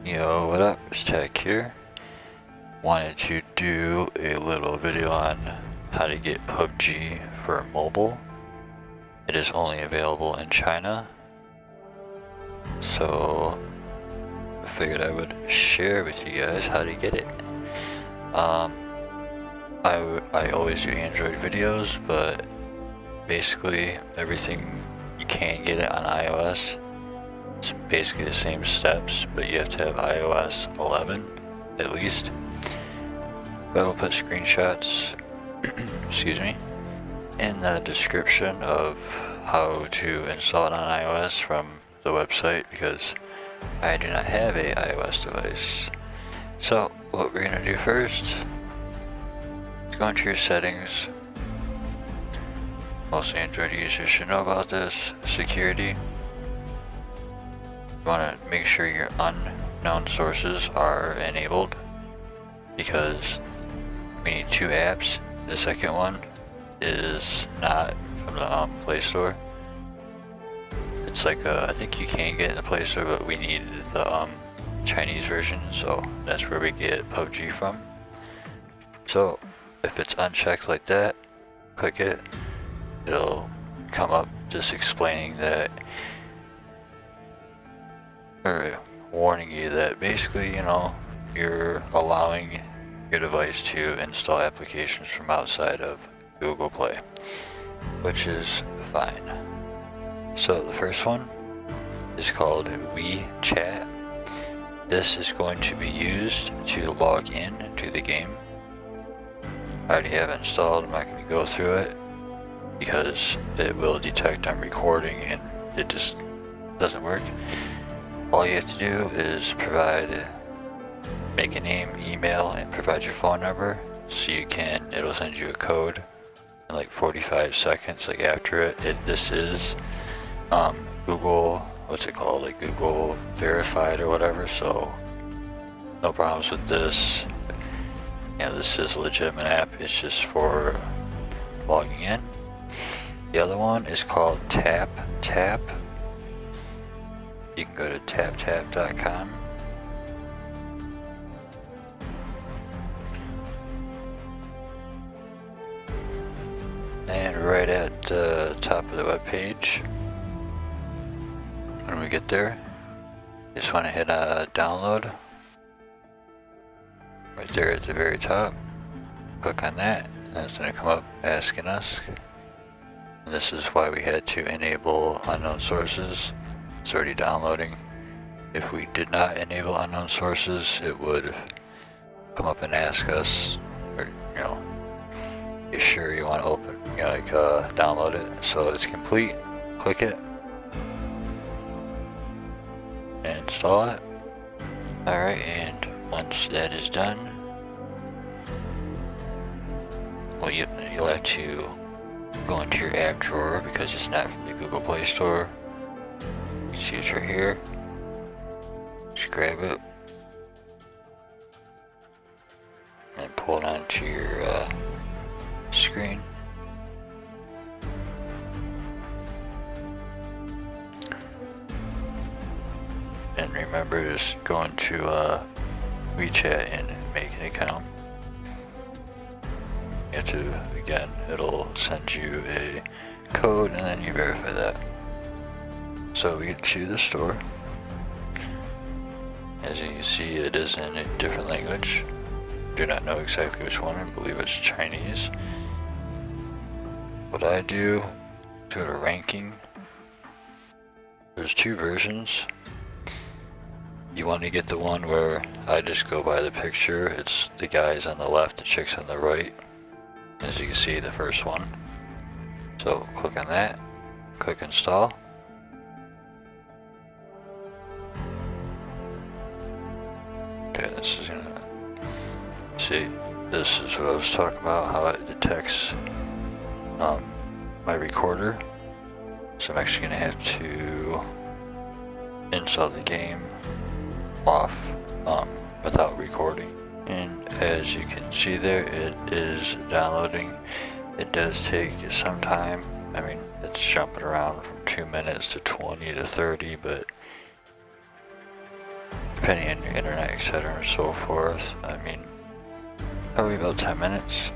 Yo, what up? It's Tech here. Wanted to do a little video on how to get Pubg for mobile. It is only available in China, so I figured I would share with you guys how to get it. I always do Android videos, but basically everything you can't get it on iOS. It's basically the same steps, but you have to have iOS 11 at least. But I will put screenshots, excuse me, in the description of how to install it on iOS from the website because I do not have a iOS device. So what we're gonna do first is go into your settings. Most Android users should know about this. Security. You want to make sure your unknown sources are enabled because we need two apps. The second one is not from the Play Store. It's like I think you can get in the Play Store, but we need the Chinese version, so that's where we get Pubg from. So if it's unchecked like that, click it. It'll come up just explaining that, or warning you that basically, you know, you're allowing your device to install applications from outside of Google Play, which is fine. So the first one is called WeChat. This is going to be used to log in to the game. I already have it installed. I'm not going to go through it because it will detect I'm recording and it just doesn't work. All you have to do is make a name, email, and provide your phone number so it'll send you a code in like 45 seconds like after it. This is Google, what's it called, like Google verified or whatever, so no problems with this. You know, this is a legitimate app, it's just for logging in. The other one is called TapTap. You can go to taptap.com. And right at the top of the web page, when we get there, you just want to hit download. Right there at the very top. Click on that, and it's going to come up asking us. And this is why we had to enable unknown sources. It's already downloading. If we did not enable unknown sources, it would come up and ask us, or, you know, you sure you want to open, you know, like download it. So it's complete. Click it and install it. Alright, and once that is done, well, you'll have to go into your app drawer because it's not from the Google Play Store. You can see it's right here. Just grab it and pull it onto your screen. And remember, just go into WeChat and make an account. You have to, again, it'll send you a code and then you verify that. So we get to the store. As you can see, it is in a different language. Do not know exactly which one. I believe it's Chinese. What I do, go to ranking. There's two versions. You want to get the one where I just go by the picture. It's the guys on the left, the chicks on the right. As you can see, the first one. So click on that, click install. Okay, this is gonna see. This is what I was talking about, how it detects my recorder. So I'm actually gonna have to install the game off without recording. And as you can see there, it is downloading. It does take some time. I mean, it's jumping around from 2 minutes to 20 to 30, but depending on your internet, etc. and so forth. I mean, probably about 10 minutes,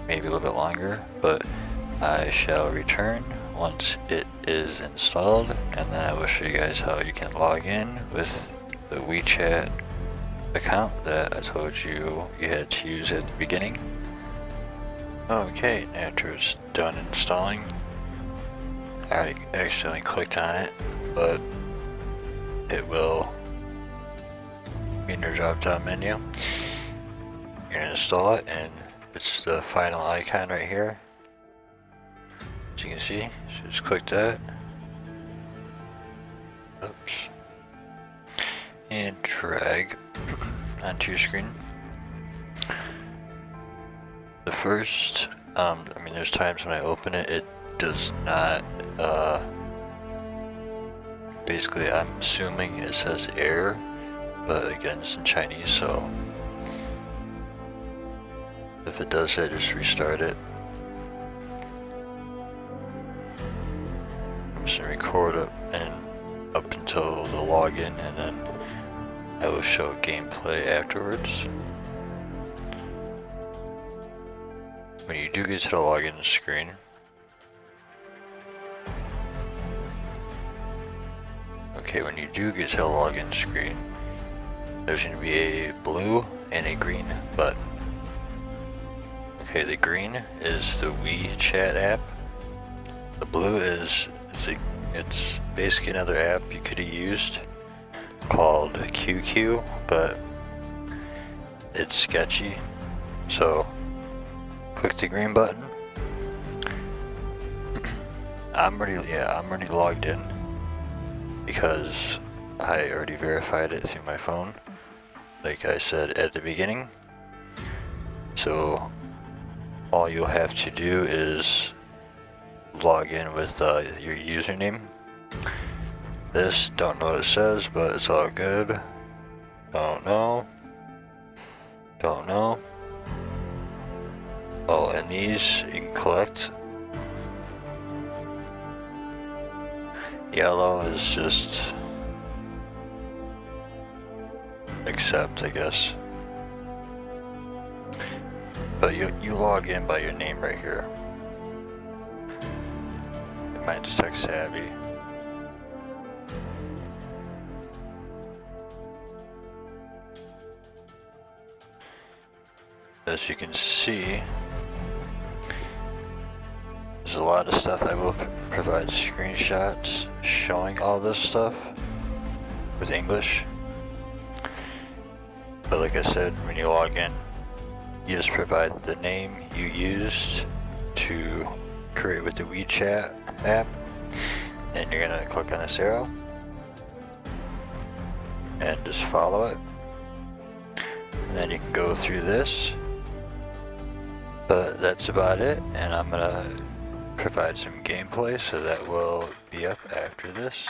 maybe a little bit longer, but I shall return once it is installed, and then I will show you guys how you can log in with the WeChat account that I told you you had to use at the beginning. Okay, after it's done installing, I accidentally clicked on it, but it will be in your drop down menu. You're gonna install it, and it's the final icon right here. As you can see, so just click that. Oops. And drag onto your screen. The first, I mean, there's times when I open it, it does not, basically I'm assuming it says error, but again, it's in Chinese, so if it does that, just restart it. I'm just gonna record it and up until the login, and then I will show gameplay afterwards. When you do get to the login screen, okay, when you do get to the login screen, there's going to be a blue and a green button. Okay, the green is the WeChat app. The blue is, it's basically another app you could have used called QQ, but it's sketchy. So click the green button. I'm already logged in because I already verified it through my phone, like I said at the beginning. So all you'll have to do is log in with your username. This, don't know what it says, but it's all good. Don't know. Oh, and these you can collect. Yellow is just accept, I guess. But you log in by your name right here. Mine's Techsavvy. As you can see, there's a lot of stuff. I will provide screenshots showing all this stuff with English. But like I said, when you log in, you just provide the name you used to create with the WeChat app, and you're gonna click on this arrow and just follow it, and then you can go through this. But that's about it, and I'm gonna provide some gameplay, so that will be up after this.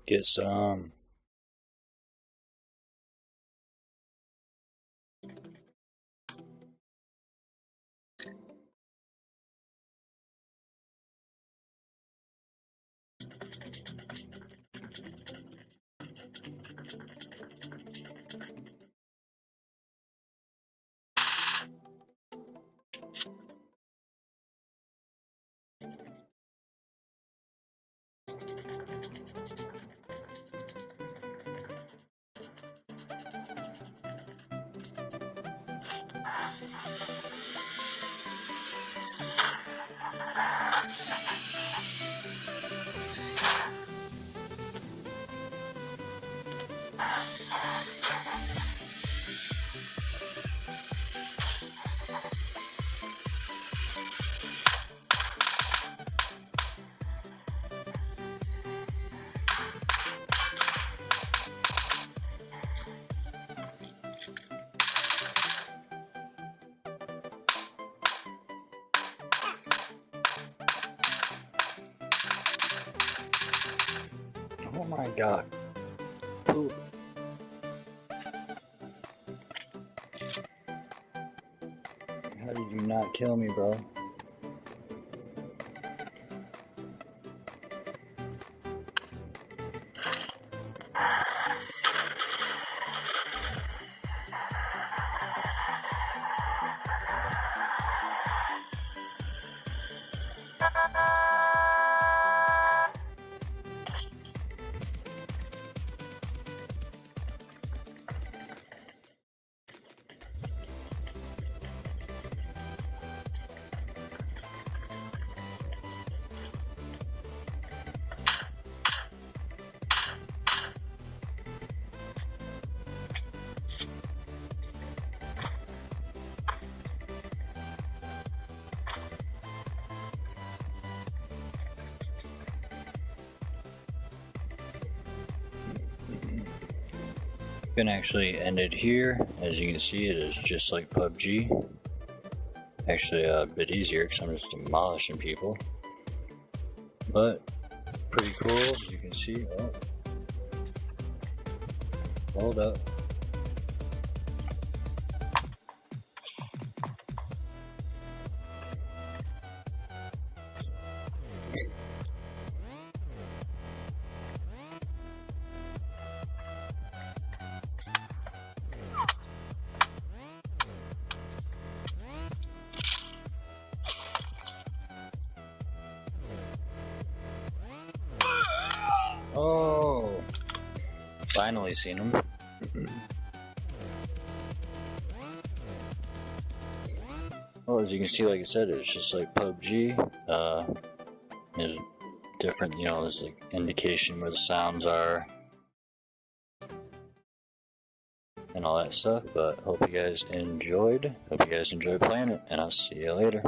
Get some. Oh my god. Poop. How did you not kill me, bro? Can actually end it here. As you can see, it is just like PUBG. Actually a bit easier because I'm just demolishing people. But pretty cool, as you can see. Oh. Hold up. Oh, finally seen him. Well, as you can see, like I said, it's just like PUBG. There's different, there's like indication where the sounds are and all that stuff. But hope you guys enjoyed. Hope you guys enjoy playing it, and I'll see you later.